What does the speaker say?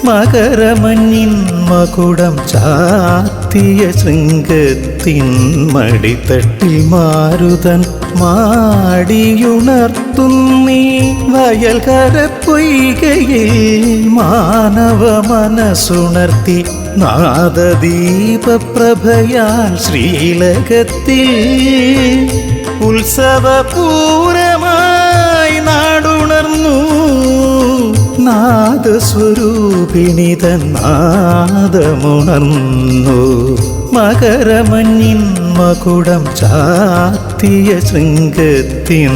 മകരമഞ്ഞിൻ മകുടം ചാത്തിയ ശൃംഗത്തിൻ മടിത്തട്ടിൽ മാരുതൻ മാടിയുണർത്തുന്നീ വയൽക്കര പൊയ്കയിൽ മാനവ മനസ്സുണർത്തി നാദദീപപ്രഭയാൽ ശ്രീലകത്തിൽ ഉത്സവപൂരമായി നാടുണർന്നു നാദസ്വരൂപിണിതൻ നാദമുണർന്നു. മകരമഞ്ഞിൻ മകുടം ചാത്തിയ ശൃംഗത്തിൻ